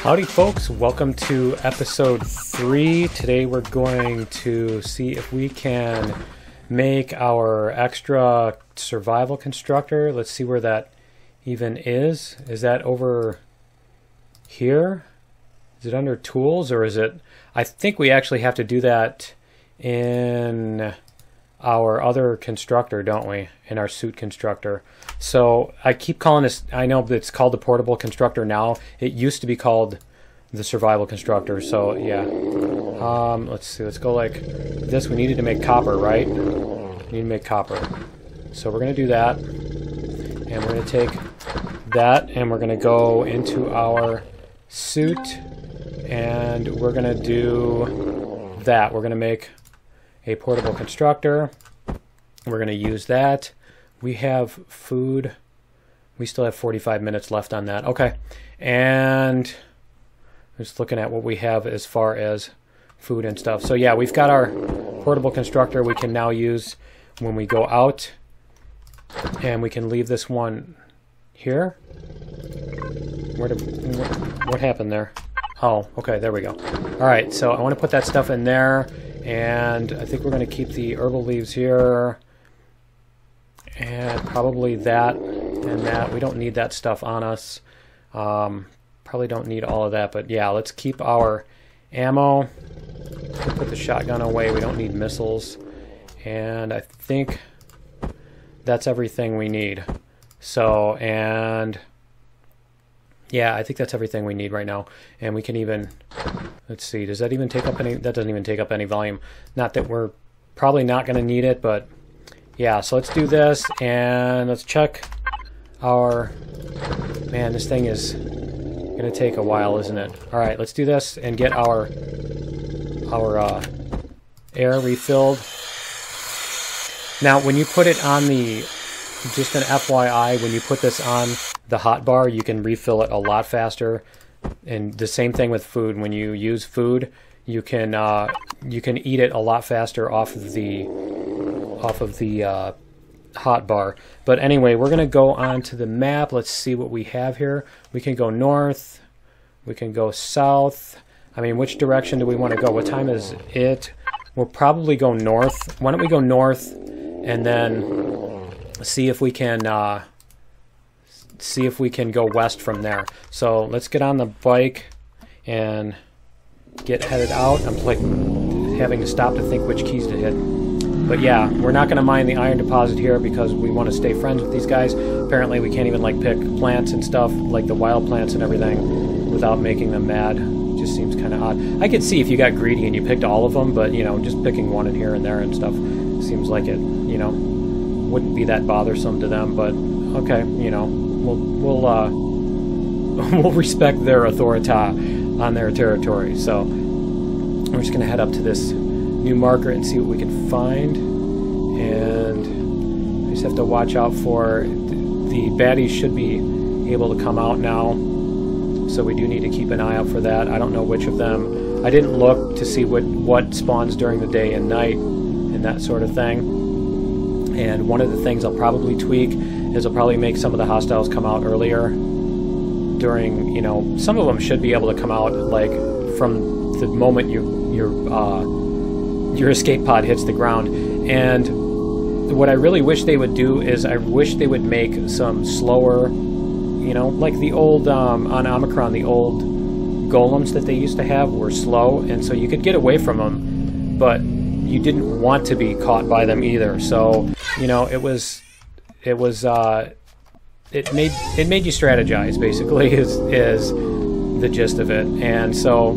Howdy folks, welcome to episode 3. Today we're going to see if we can make our extra survival constructor. Let's see where that even is. Is that over here? Is it under tools, or is it... I think we actually have to do that in our other constructor, don't we? In our suit constructor. So I keep calling this, I know it's called the portable constructor now. It used to be called the survival constructor. So yeah. Let's see, let's go like this. We needed to make copper, right? We need to make copper. So we're going to do that. And we're going to take that and we're going to go into our suit. And we're going to do that. We're going to make a portable constructor. We're going to use that. We have food. We still have 45 minutes left on that. Okay. And just looking at what we have as far as food and stuff. So yeah, we've got our portable constructor we can now use when we go out. And we can leave this one here. What happened there? Oh, okay, there we go. All right, so I want to put that stuff in there. And I think we're going to keep the herbal leaves here. And probably that and that. We don't need that stuff on us. Probably don't need all of that. But yeah, let's keep our ammo. Put the shotgun away. We don't need missiles. And I think that's everything we need. So, and... yeah, I think that's everything we need right now. And we can even... let's see, does that even take up any... that doesn't even take up any volume. Not that we're probably not going to need it, but... yeah, so let's do this, and let's check our... man, this thing is going to take a while, isn't it? All right, let's do this and get our air refilled. Now, when you put it on the... just an FYI, when you put this on the hotbar, you can refill it a lot faster. And the same thing with food. When you use food, you can eat it a lot faster off of the hotbar. But anyway, we're going to go on to the map. Let's see what we have here. We can go north. We can go south. I mean, which direction do we want to go? What time is it? We'll probably go north. Why don't we go north and then see if we can go west from there. So let's get on the bike and get headed out. I'm like having to stop to think which keys to hit. But yeah, we're not going to mine the iron deposit here because we want to stay friends with these guys. Apparently we can't even like pick plants and stuff, like the wild plants and everything, without making them mad. It just seems kind of odd. I could see if you got greedy and you picked all of them, but you know, just picking one in here and there and stuff seems like it, you know, wouldn't be that bothersome to them. But okay, you know, we'll respect their authority on their territory. So we're just going to head up to this new marker and see what we can find. And I just have to watch out for the baddies should be able to come out now, so we do need to keep an eye out for that. I don't know which of them. I didn't look to see what spawns during the day and night and that sort of thing. And one of the things I'll probably tweak is I'll probably make some of the hostiles come out earlier during, you know, some of them should be able to come out like from the moment your escape pod hits the ground. And what I really wish they would do is I wish they would make some slower, you know, like the old, on Omicron, the old golems that they used to have were slow, and so you could get away from them, but you didn't want to be caught by them either. So, you know, it made you strategize, basically, is the gist of it. And so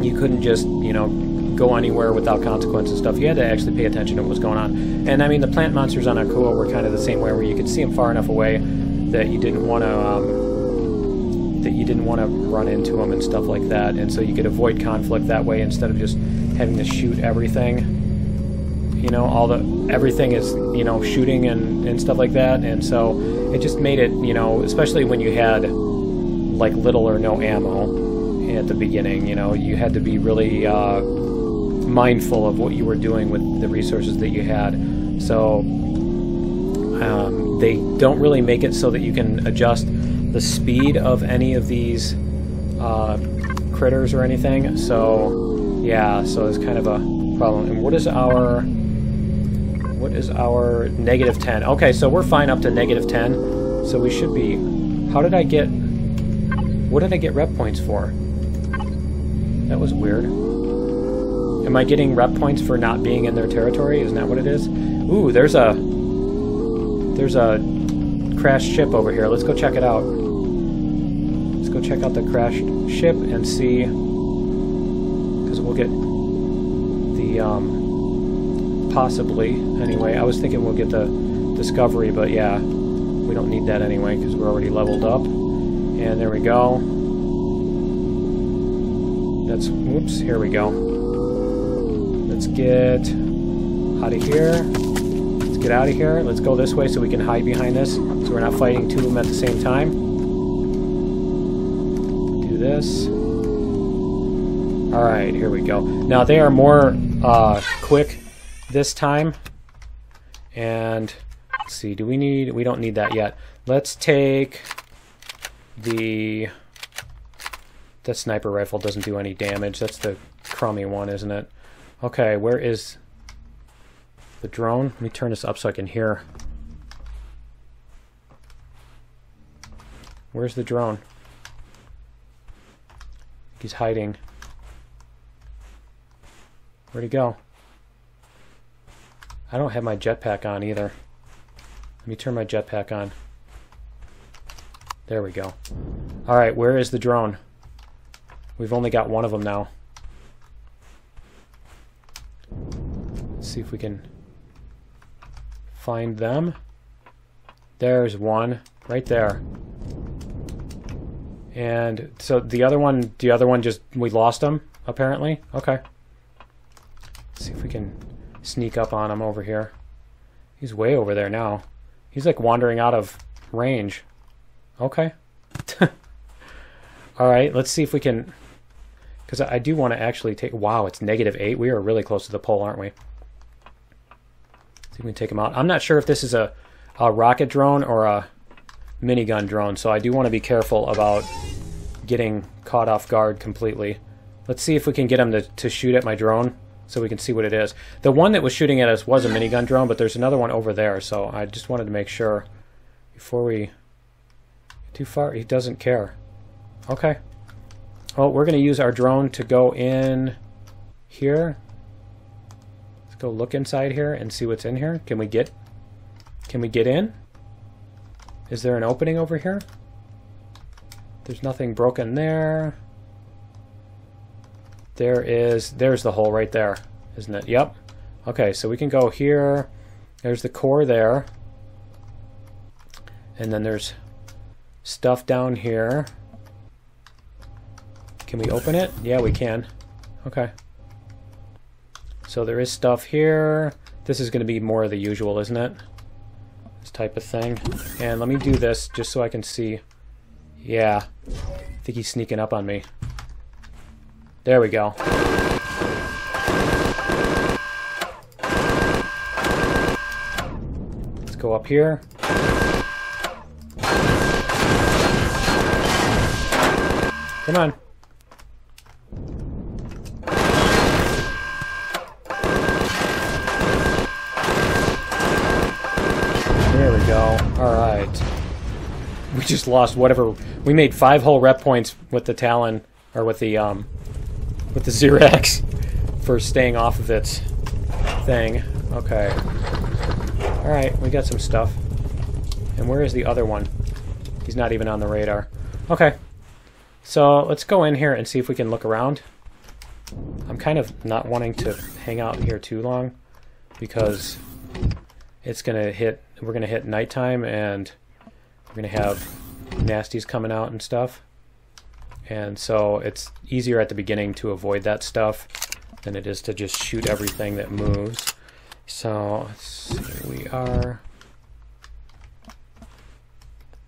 you couldn't just, you know, go anywhere without consequence and stuff. You had to actually pay attention to what was going on. And I mean, the plant monsters on Akua were kind of the same way, where you could see them far enough away that you didn't want to run into them and stuff like that. And so you could avoid conflict that way instead of just having to shoot everything. You know, everything is, you know, shooting and stuff like that. And so it just made it, you know, especially when you had like little or no ammo at the beginning, you know, you had to be really mindful of what you were doing with the resources that you had. So they don't really make it so that you can adjust the speed of any of these critters or anything. So yeah, so it's kind of a problem. And what is our -10? Okay, so we're fine up to -10. So we should be. What did I get rep points for? That was weird. Am I getting rep points for not being in their territory? Isn't that what it is? Ooh, there's a crashed ship over here. Let's go check it out. Let's go check out the crashed ship and see, because we'll get the possibly anyway. I was thinking we'll get the discovery, but yeah, we don't need that anyway because we're already leveled up. And there we go. That's whoops. Here we go. Let's get out of here. Let's get out of here. Let's go this way so we can hide behind this, so we're not fighting two of them at the same time. Do this. Alright, here we go. Now they are more quick this time. And let's see, we don't need that yet. Let's take the sniper rifle. Doesn't do any damage. That's the crummy one, isn't it? Okay, where is the drone? Let me turn this up so I can hear. Where's the drone? He's hiding. Where'd he go? I don't have my jetpack on either. Let me turn my jetpack on. There we go. Alright, where is the drone? We've only got one of them now. Let's see if we can find them. There's one right there. And so the other one just, we lost him apparently. Okay. Let's see if we can sneak up on him over here. He's way over there now. He's like wandering out of range. Okay. Alright, let's see if we can, because I do want to actually take, wow, it's -8. We are really close to the pole, aren't we? See if we can take him out. I'm not sure if this is a rocket drone or a minigun drone, so I do want to be careful about getting caught off guard completely. Let's see if we can get him to shoot at my drone so we can see what it is. The one that was shooting at us was a minigun drone, but there's another one over there, so I just wanted to make sure before we get too far. He doesn't care. Okay. Well, we're going to use our drone to go in here. Let's go look inside here and see what's in here. Can we get in? Is there an opening over here? There's nothing broken there. There's the hole right there, isn't it? Yep. Okay, so we can go here. There's the core there. And then there's stuff down here. Can we open it? Yeah, we can. Okay. So there is stuff here. This is going to be more of the usual, isn't it? This type of thing. And let me do this just so I can see. Yeah. I think he's sneaking up on me. There we go. Let's go up here. Come on. There we go. Alright. We just lost whatever. We made 5 whole rep points with the Talon, or with the Xerax for staying off of its thing. Okay. Alright, we got some stuff. And where is the other one? He's not even on the radar. Okay. So let's go in here and see if we can look around. I'm kind of not wanting to hang out here too long because it's gonna hit. We're gonna hit nighttime and we're gonna have nasties coming out and stuff. And so it's easier at the beginning to avoid that stuff than it is to just shoot everything that moves. So let's see, we are.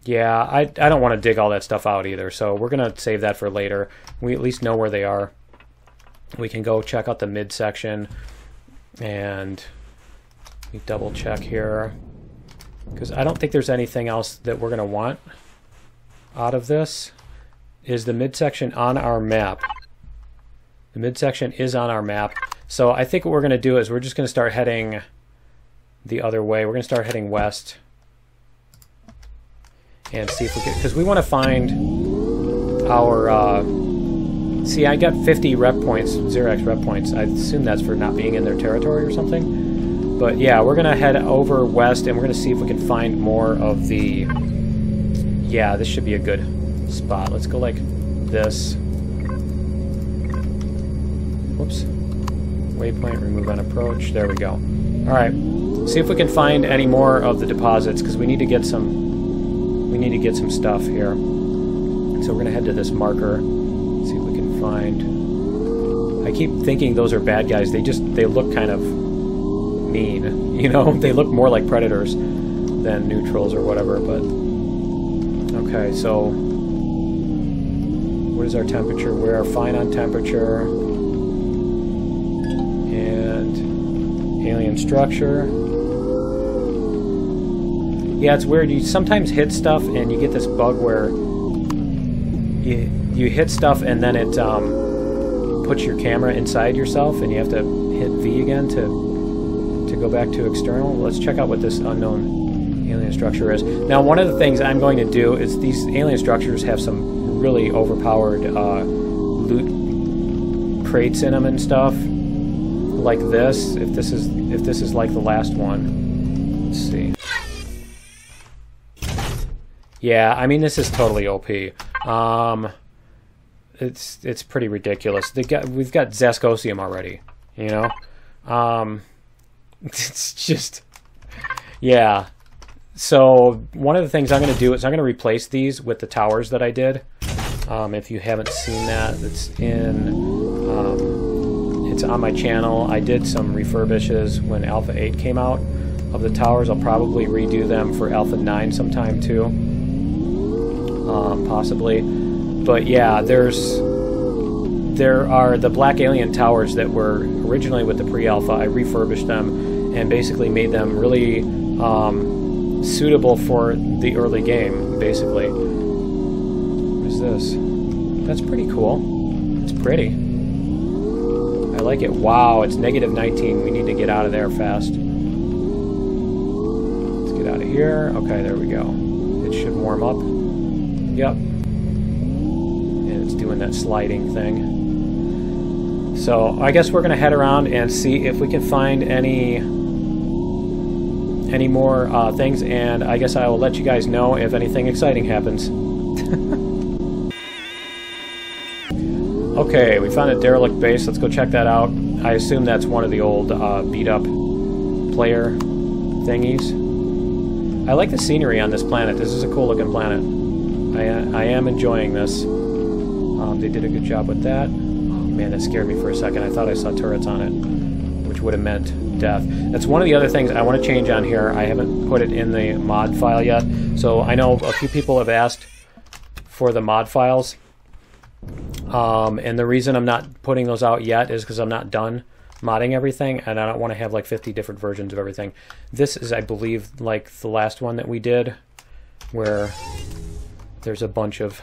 Yeah, I don't want to dig all that stuff out either, so we're going to save that for later. We at least know where they are. We can go check out the midsection, and we double check here, because I don't think there's anything else that we're going to want out of this. is the midsection on our map. The midsection is on our map. So I think what we're going to do is we're just going to start heading the other way. We're going to start heading west and see if we can, because we want to find our, see, I got 50 rep points, 0x rep points. I assume that's for not being in their territory or something. But yeah, we're going to head over west and we're going to see if we can find more of the, yeah, this should be a good spot. Let's go like this. Whoops. Waypoint, remove on approach. There we go. Alright. See if we can find any more of the deposits, because we need to get some stuff here. So we're gonna head to this marker, see if we can find. I keep thinking those are bad guys. They look kind of mean. You know, they look more like predators than neutrals or whatever, but okay, so what is our temperature? We're fine on temperature. And alien structure. Yeah, it's weird. You sometimes hit stuff and you get this bug where you hit stuff and then it puts your camera inside yourself and you have to hit V again to go back to external. Let's check out what this unknown alien structure is. Now, one of the things I'm going to do is these alien structures have some really overpowered loot crates in them and stuff. Like this, if this is like the last one. Let's see. Yeah, I mean this is totally OP. It's pretty ridiculous. We've got Zascosium already, you know. It's just, yeah. So one of the things I'm going to do is I'm going to replace these with the towers that I did. If you haven't seen that, it's on my channel. I did some refurbishes when Alpha 8 came out of the towers. I'll probably redo them for Alpha 9 sometime too. Possibly. But yeah, there are the black alien towers that were originally with the pre-alpha. I refurbished them and basically made them really suitable for the early game, basically. What is this? That's pretty cool. It's pretty. I like it. Wow, it's -19. We need to get out of there fast. Let's get out of here. Okay, there we go. It should warm up. Yep. And it's doing that sliding thing. So I guess we're going to head around and see if we can find any more things, and I guess I will let you guys know if anything exciting happens. Okay, we found a derelict base. Let's go check that out. I assume that's one of the old beat-up player thingies. I like the scenery on this planet. This is a cool-looking planet. I am enjoying this. They did a good job with that. Oh, man, that scared me for a second. I thought I saw turrets on it, which would have meant death. That's one of the other things I want to change on here. I haven't put it in the mod file yet. So I know a few people have asked for the mod files. And the reason I'm not putting those out yet is because I'm not done modding everything, and I don't want to have like 50 different versions of everything. This is, I believe, like the last one that we did, where there's a bunch of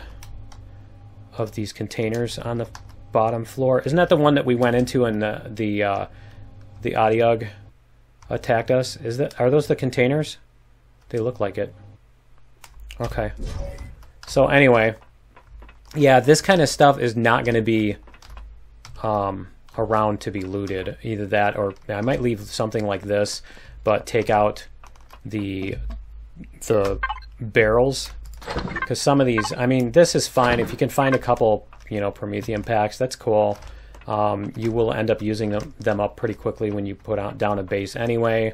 these containers on the bottom floor. Isn't that the one that we went into and the Adiog attacked us? Are those the containers? They look like it. Okay. So anyway, yeah, this kind of stuff is not going to be around to be looted. Either that, or I might leave something like this, but take out the barrels, because some of these, I mean, this is fine if you can find a couple, you know, Prometheum packs. That's cool. You will end up using them up pretty quickly when you put down a base anyway,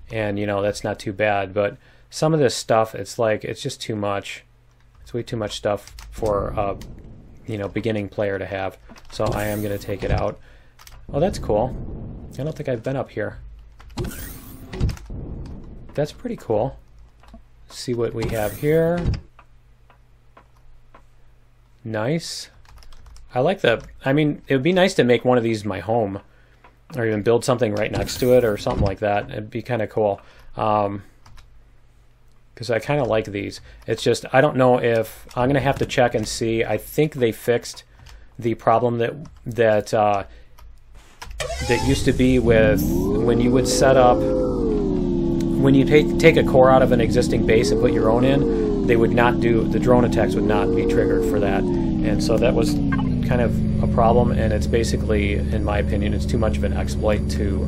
and you know that's not too bad. But some of this stuff, it's like it's just too much. It's way too much stuff for a, you know, beginning player to have. So I am going to take it out. Oh, that's cool. I don't think I've been up here. That's pretty cool. Let's see what we have here. Nice. I like the, I mean, it would be nice to make one of these my home, or even build something right next to it or something like that. It'd be kind of cool. because I kind of like these. It's just, I don't know if, I'm going to have to check and see. I think they fixed the problem that used to be with when you would set up, when you take a core out of an existing base and put your own in, they would not do, the drone attacks would not be triggered for that. And so that was kind of a problem, and it's basically, in my opinion, it's too much of an exploit to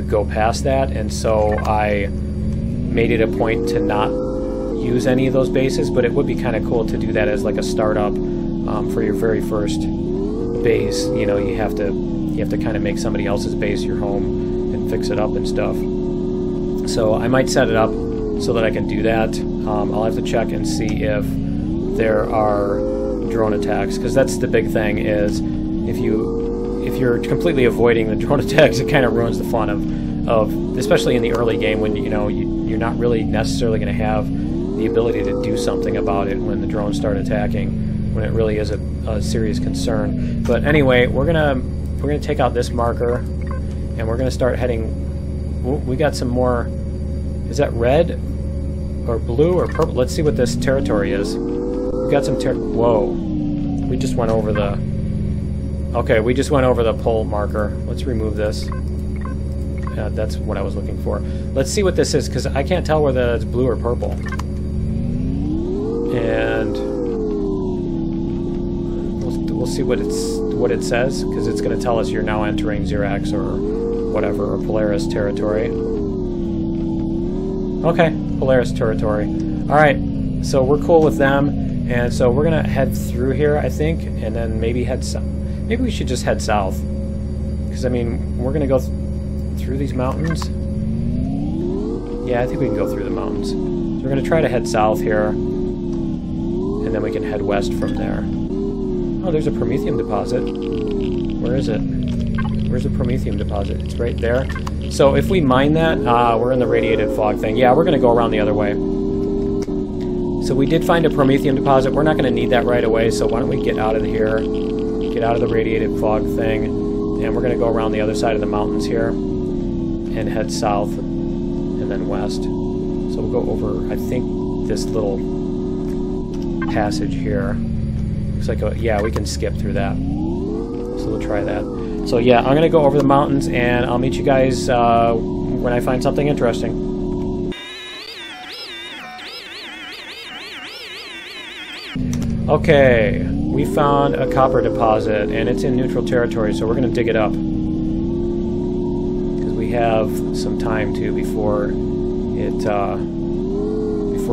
go past that. And so I made it a point to not use any of those bases, but it would be kind of cool to do that as like a startup for your very first base. You know, you have to kind of make somebody else's base your home and fix it up and stuff. So I might set it up so that I can do that. I'll have to check and see if there are drone attacks, because that's the big thing, is if you're completely avoiding the drone attacks, it kind of ruins the fun of especially in the early game, when you're not really necessarily going to have the ability to do something about it when the drones start attacking, when it really is a serious concern. But anyway, we're gonna take out this marker, and we're gonna start heading. We got some more. Is that red or blue or purple? Let's see what this territory is. We got some whoa. We just went over the... Okay, we just went over the pole marker. Let's remove this. Yeah, that's what I was looking for. Let's see what this is, because I can't tell whether it's blue or purple. And we'll see what it says, because it's going to tell us you're now entering Xerax or whatever, or Polaris territory. Okay, Polaris territory. Alright, so we're cool with them, and so we're going to head through here, I think, and then maybe head south. Maybe we should just head south, because, I mean, we're going to go through these mountains. Yeah, I think we can go through the mountains. So we're going to try to head south here, and then we can head west from there. Oh, there's a Promethium deposit. Where is it? Where's the Promethium deposit? It's right there. So if we mine that, we're in the radiated fog thing. Yeah, we're going to go around the other way. So we did find a Promethium deposit. We're not going to need that right away, so why don't we get out of here, get out of the radiated fog thing, and we're going to go around the other side of the mountains here and head south and then west. So we'll go over, I think, this little passage here. Looks like, yeah, we can skip through that. So we'll try that. So yeah, I'm going to go over the mountains, and I'll meet you guys when I find something interesting. Okay, we found a copper deposit, and it's in neutral territory, so we're going to dig it up. Because we have some time, too, before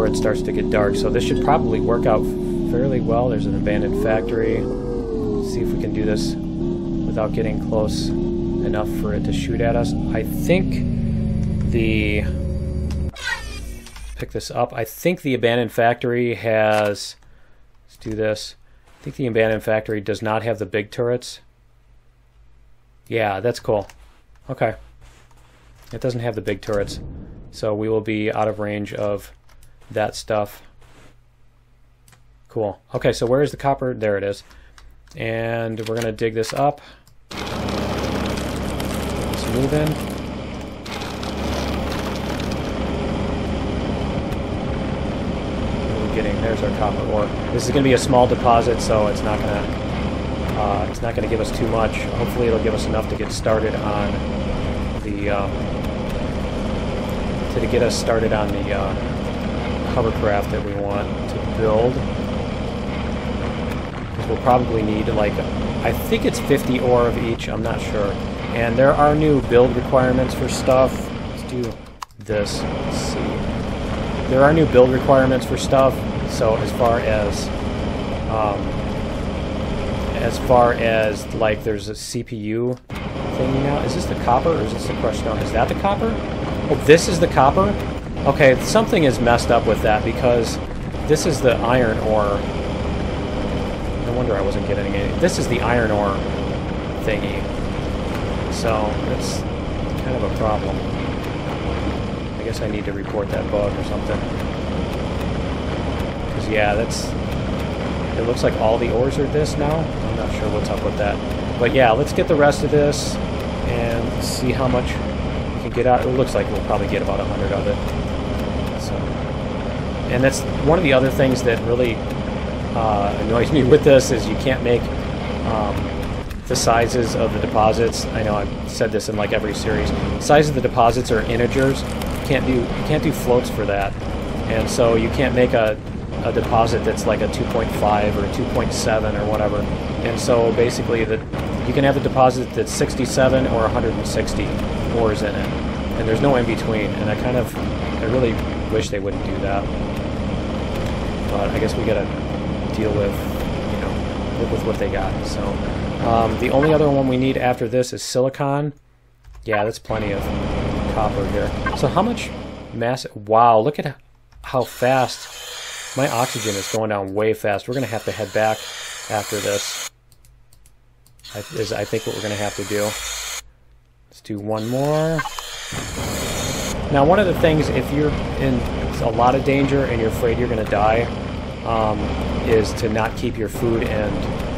it starts to get dark. So this should probably work out fairly well. There's an abandoned factory. Let's see if we can do this without getting close enough for it to shoot at us. I think the... Pick this up. I think the abandoned factory has... Let's do this. I think the abandoned factory does not have the big turrets. Yeah, that's cool. Okay. It doesn't have the big turrets. So we will be out of range of that stuff. Cool. Okay, so where is the copper? There it is. And we're going to dig this up. Let's move in. What are we getting? There's our copper ore. This is going to be a small deposit, so it's not going to give us too much. Hopefully, it'll give us enough to get started on the hovercraft that we want to build. We'll probably need, like, I think it's 50 ore of each, I'm not sure. And there are new build requirements for stuff. Let's do this. Let's see. There are new build requirements for stuff. So as far as like, there's a CPU thingy now. Is this the copper or is this the crushed stone? Is that the copper? Oh, this is the copper? Okay, something is messed up with that, because this is the iron ore. No wonder I wasn't getting any. This is the iron ore thingy. So that's kind of a problem. I guess I need to report that bug or something. Because yeah, it looks like all the ores are this now. I'm not sure what's up with that. But yeah, let's get the rest of this and see how much we can get out. It looks like we'll probably get about 100 of it. So and that's one of the other things that really annoys me with this is you can't make the sizes of the deposits. I know I've said this in like every series. The size of the deposits are integers. You can't do floats for that, and so you can't make a deposit that's like a 2.5 or 2.7 or whatever. And so basically you can have a deposit that's 67 or 160 ores in it, and there's no in between. And I really wish they wouldn't do that, but I guess we gotta deal with, you know, live with what they got. So the only other one we need after this is silicon. Yeah, that's plenty of copper here. So how much mass? Wow, look at how fast my oxygen is going down. Way fast. We're gonna have to head back after this. Is I think what we're gonna have to do. Let's do one more. Now, one of the things, if you're in a lot of danger and you're afraid you're gonna die, is to not keep your food and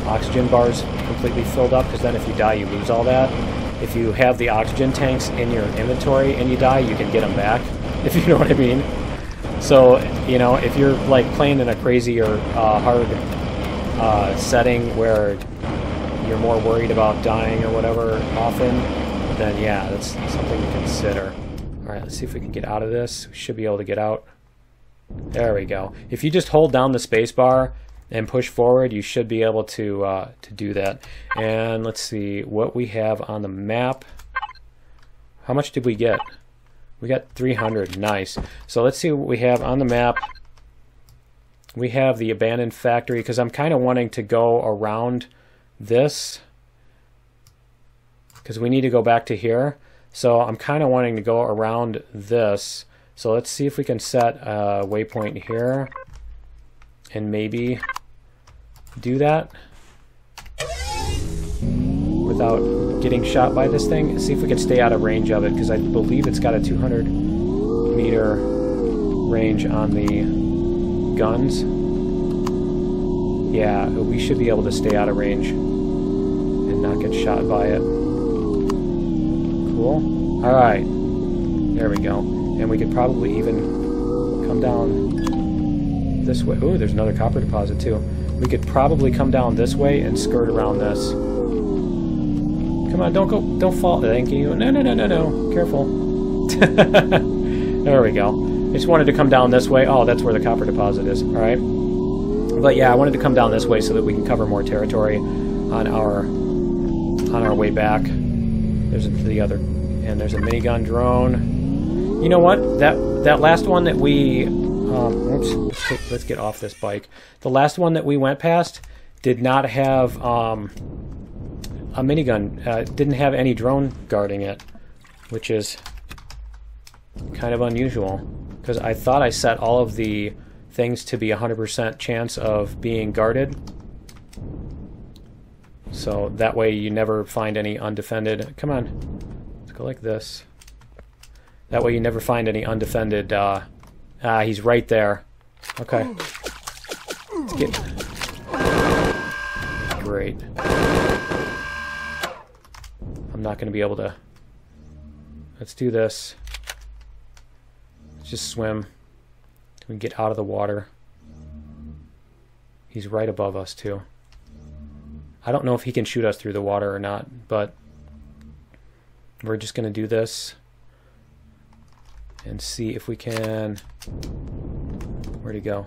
oxygen bars completely filled up, because then if you die, you lose all that. If you have the oxygen tanks in your inventory and you die, you can get them back, if you know what I mean. So, you know, if you're like playing in a crazy or hard setting where you're more worried about dying or whatever often, then yeah, that's something to consider. Alright, let's see if we can get out of this. We should be able to get out. There we go. If you just hold down the space bar and push forward, you should be able to do that. And let's see what we have on the map. How much did we get? We got 300. Nice. So let's see what we have on the map. We have the abandoned factory, because I'm kind of wanting to go around this, because we need to go back to here. So I'm kind of wanting to go around this. So let's see if we can set a waypoint here and maybe do that without getting shot by this thing. See if we can stay out of range of it, because I believe it's got a 200-meter range on the guns. Yeah, we should be able to stay out of range and not get shot by it. Cool. Alright. There we go. And we could probably even come down this way. Ooh, there's another copper deposit too. We could probably come down this way and skirt around this. Come on, don't fall. Thank you. No. Careful. There we go. I just wanted to come down this way. Oh, that's where the copper deposit is. Alright. But yeah, I wanted to come down this way so that we can cover more territory on our way back. There's the other, and there's a minigun drone. You know what? That last one that we oops, let's get off this bike. The last one that we went past did not have a minigun. Didn't have any drone guarding it, which is kind of unusual, because I thought I set all of the things to be 100% chance of being guarded. So that way you never find any undefended. Come on, let's go like this. That way you never find any undefended. He's right there. Okay. Let's get. Great. I'm not going to be able to. Let's do this. Let's just swim. We can get out of the water. He's right above us too. I don't know if he can shoot us through the water or not, but we're just going to do this and see if we can. Where'd he go?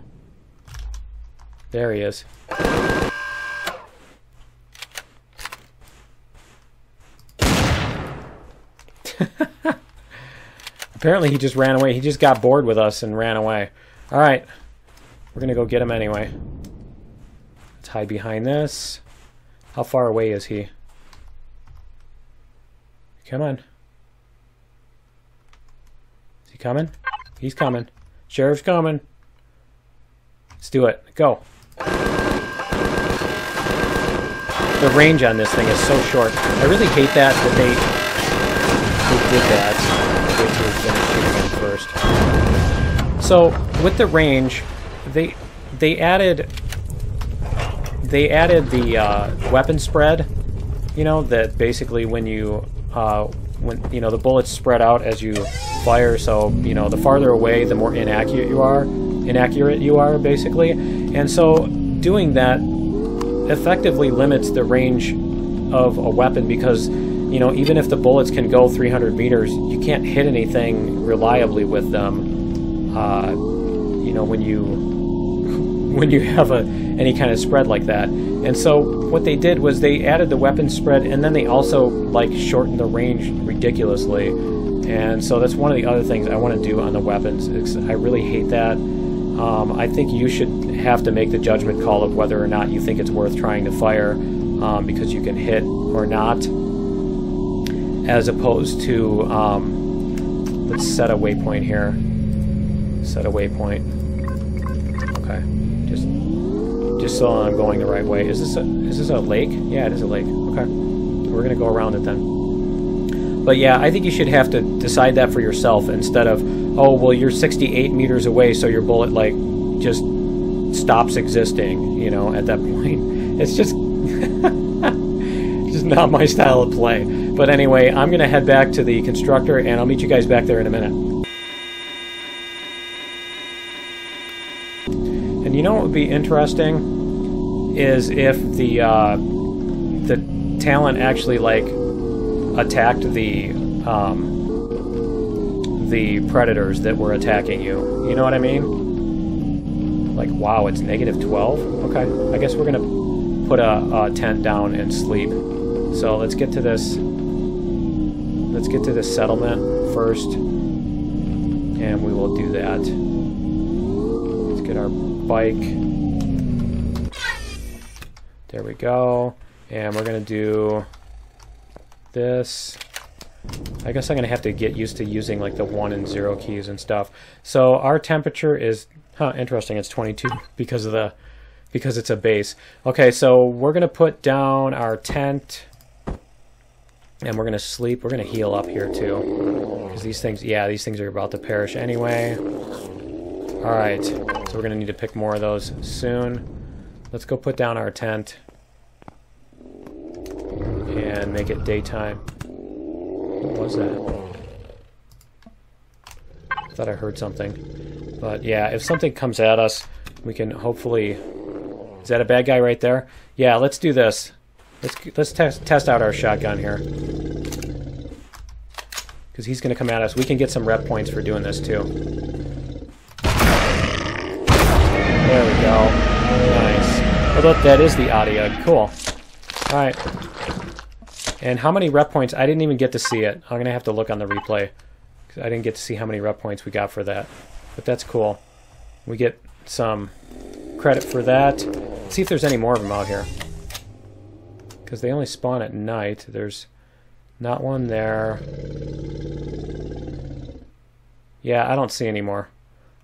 There he is. Apparently he just ran away. He just got bored with us and ran away. Alright. We're going to go get him anyway. Let's hide behind this. How far away is he? Come on. Is he coming? He's coming. Sheriff's coming. Let's do it. Go. The range on this thing is so short. I really hate that they did that. Wait till we finish shooting him first. So with the range, they added the weapon spread. You know, that basically when the bullets spread out as you fire. So you know, the farther away, the more inaccurate you are, inaccurate you are, basically. And so doing that effectively limits the range of a weapon because, you know, even if the bullets can go 300 meters, you can't hit anything reliably with them. You know, when you have any kind of spread like that. And so what they did was they added the weapon spread, and then they also like shortened the range ridiculously. And so that's one of the other things I want to do on the weapons. I really hate that. I think you should have to make the judgment call of whether or not you think it's worth trying to fire, because you can hit or not, as opposed to let's set a waypoint here. Set a waypoint. Okay, just so I'm going the right way. Is this a lake? Yeah, it is a lake. Okay, we're gonna go around it then. But yeah, I think you should have to decide that for yourself instead of, oh well, you're 68 meters away, so your bullet like just stops existing. You know, at that point, it's just just not my style of play. But anyway, I'm gonna head back to the constructor, and I'll meet you guys back there in a minute. And you know what would be interesting is if the talent actually like attacked the predators that were attacking you. You know what I mean? Like, wow, it's -12. Okay, I guess we're gonna put a tent down and sleep. So let's get to this. Let's get to this settlement first, and we will do that. Let's get our bike. There we go. And we're gonna do this. I guess I'm gonna have to get used to using like the 1 and 0 keys and stuff. So our temperature is interesting, it's 22 because it's a base. Okay, so we're gonna put down our tent and we're gonna sleep. We're gonna heal up here too. Because these things are about to perish anyway. Alright, so we're gonna need to pick more of those soon. Let's go put down our tent and make it daytime. What was that? I thought I heard something. But yeah, if something comes at us, we can hopefully... Is that a bad guy right there? Yeah, let's do this. Let's test out our shotgun here. Because he's going to come at us. We can get some rep points for doing this too. There we go. Nice. Oh, look, that is the audio. Cool. Alright. And how many rep points? I didn't even get to see it. I'm going to have to look on the replay. Because I didn't get to see how many rep points we got for that. But that's cool. We get some credit for that. Let's see if there's any more of them out here. Because they only spawn at night. There's not one there. Yeah, I don't see any more.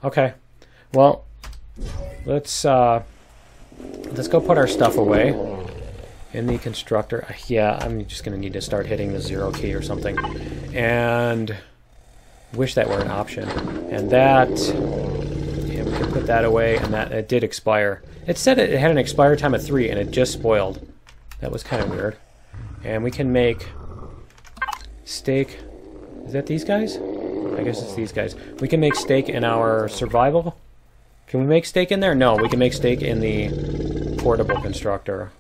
Okay. Well, let's go put our stuff away in the constructor. Yeah, I'm just going to need to start hitting the 0 key or something. And wish that were an option. And that... Yeah, we can put that away, and that it did expire. It said it had an expire time of 3, and it just spoiled. That was kind of weird. And we can make steak. Is that these guys? I guess it's these guys. We can make steak in our survival. Can we make steak in there? No, we can make steak in the portable constructor.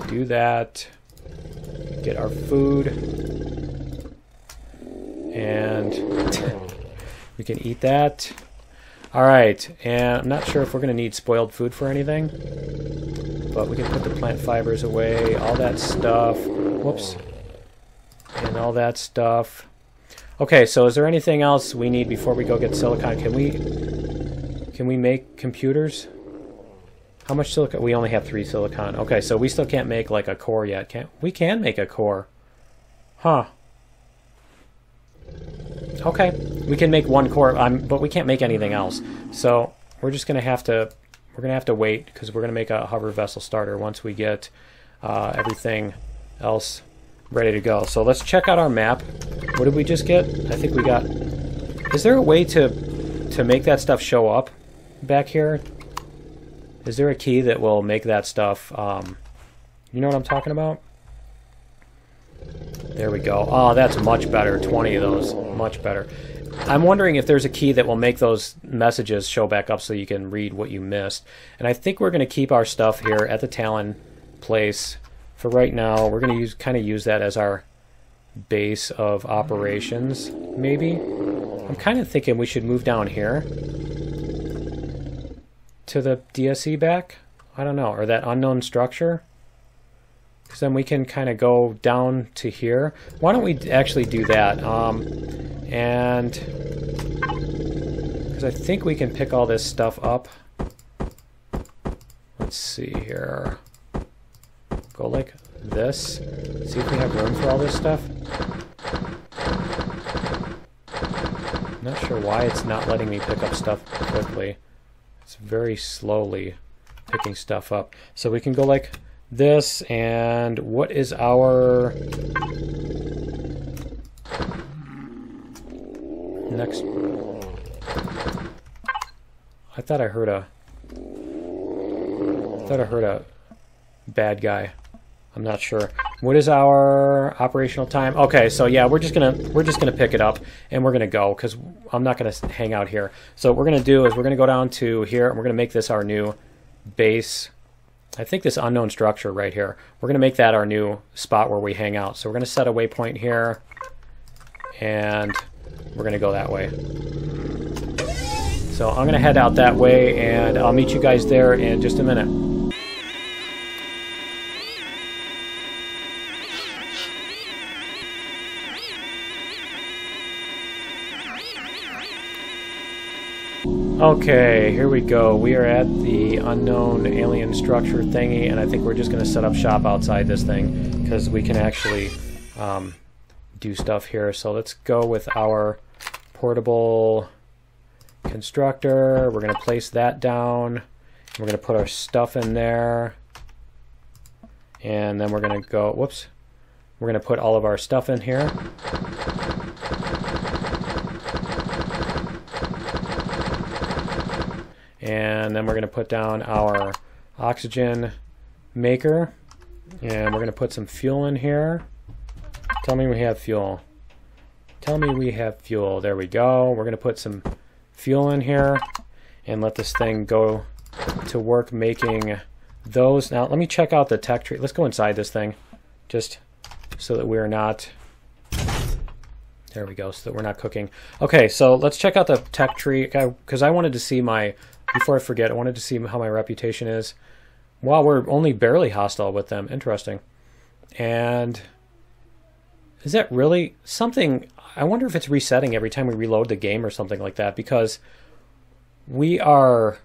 Do that. Get our food. And we can eat that. Alright, and I'm not sure if we're going to need spoiled food for anything. But we can put the plant fibers away, all that stuff. Whoops. And all that stuff. Okay, so is there anything else we need before we go get silicon? Can we make computers? How much silicon? We only have 3 silicon. Okay, so we still can't make like a core yet. We can make a core. Huh. Okay, we can make 1 core, but we can't make anything else. So we're just gonna have to wait because we're gonna make a hover vessel starter once we get everything else ready to go. So let's check out our map. What did we just get? I think we got... Is there a way to make that stuff show up back here? Is there a key that will make that stuff... you know what I'm talking about? There we go. Oh, that's much better. 20 of those. Much better. I'm wondering if there's a key that will make those messages show back up so you can read what you missed. And I think we're going to keep our stuff here at the Talon place for right now. We're going to kind of use that as our base of operations, maybe. I'm kind of thinking we should move down here to the DSE back. I don't know, or that unknown structure. Because then we can kind of go down to here. Why don't we actually do that? And because I think we can pick all this stuff up. Let's see here. Go like this. See if we have room for all this stuff. Not sure why it's not letting me pick up stuff quickly. It's very slowly picking stuff up. So we can go like this, and what is our next? I thought I heard a bad guy. I'm not sure. What is our operational time? Okay, so yeah, we're just gonna pick it up and we're gonna go because I'm not gonna hang out here. So what we're gonna do is we're gonna go down to here and we're gonna make this our new base. I think this unknown structure right here, we're gonna make that our new spot where we hang out. So we're gonna set a waypoint here and we're gonna go that way. So I'm gonna head out that way and I'll meet you guys there in just a minute. Okay, here we go. We are at the unknown alien structure thingy, and I think we're just going to set up shop outside this thing because we can actually do stuff here. So let's go with our portable constructor. We're going to place that down. We're going to put our stuff in there. And then we're going to go, whoops, we're going to put all of our stuff in here. And then we're going to put down our oxygen maker. And we're going to put some fuel in here. Tell me we have fuel. Tell me we have fuel. There we go. We're going to put some fuel in here and let this thing go to work making those. Now, let me check out the tech tree. Let's go inside this thing just so that we're not... There we go, so that we're not cooking. Okay, so let's check out the tech tree because I wanted to see my... Before I forget, I wanted to see how my reputation is. Wow, we're only barely hostile with them. Interesting. And is that really something? I wonder if it's resetting every time we reload the game or something like that, because we are...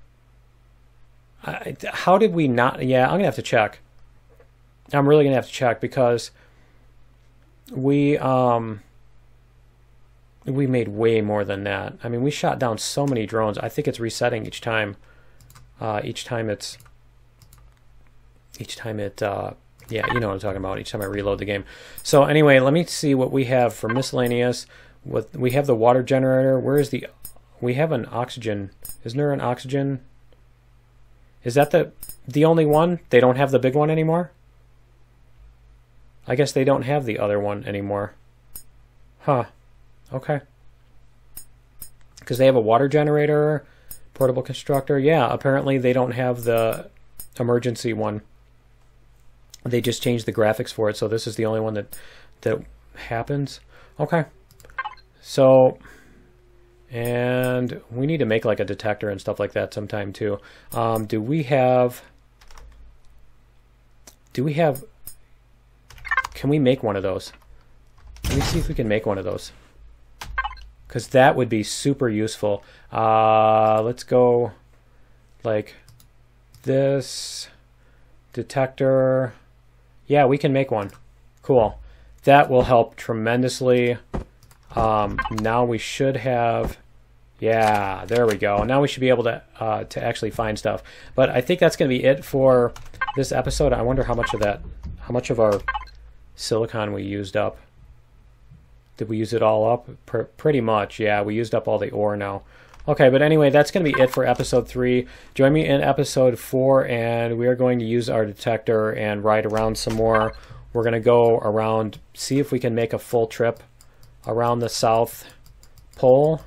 how did we not... Yeah, I'm going to have to check. I'm really going to have to check because we made way more than that. I mean, we shot down so many drones. I think it's resetting each time. Yeah, you know what I'm talking about. Each time I reload the game. So anyway, let me see what we have for miscellaneous. We have the water generator. Where is the... We have an oxygen. Isn't there an oxygen? Is that the only one? They don't have the big one anymore? I guess they don't have the other one anymore. Huh. Okay. Because they have a water generator, portable constructor. Yeah, apparently they don't have the emergency one. They just changed the graphics for it, so this is the only one that happens. Okay. So, and we need to make like a detector and stuff like that sometime too. Do we have... Can we make one of those? Let me see if we can make one of those. Because that would be super useful. Let's go like this. Detector. Yeah, we can make one. Cool. That will help tremendously. Now we should have... Yeah, there we go. Now we should be able to actually find stuff. But I think that's going to be it for this episode. I wonder how much of our silicon we used up. Did we use it all up? Pretty much, yeah. We used up all the ore now. Okay, but anyway, that's going to be it for episode 3. Join me in episode 4, and we are going to use our detector and ride around some more. We're going to go around, see if we can make a full trip around the south pole.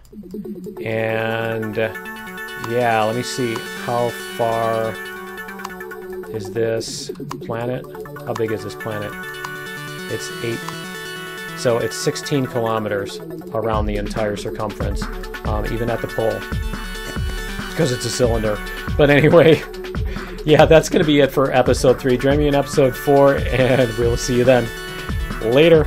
And yeah, let me see. How far is this planet? How big is this planet? It's 8. So it's 16 kilometers around the entire circumference, even at the pole, because it's a cylinder. But anyway, yeah, that's going to be it for episode 3. Join me in episode 4, and we'll see you then. Later.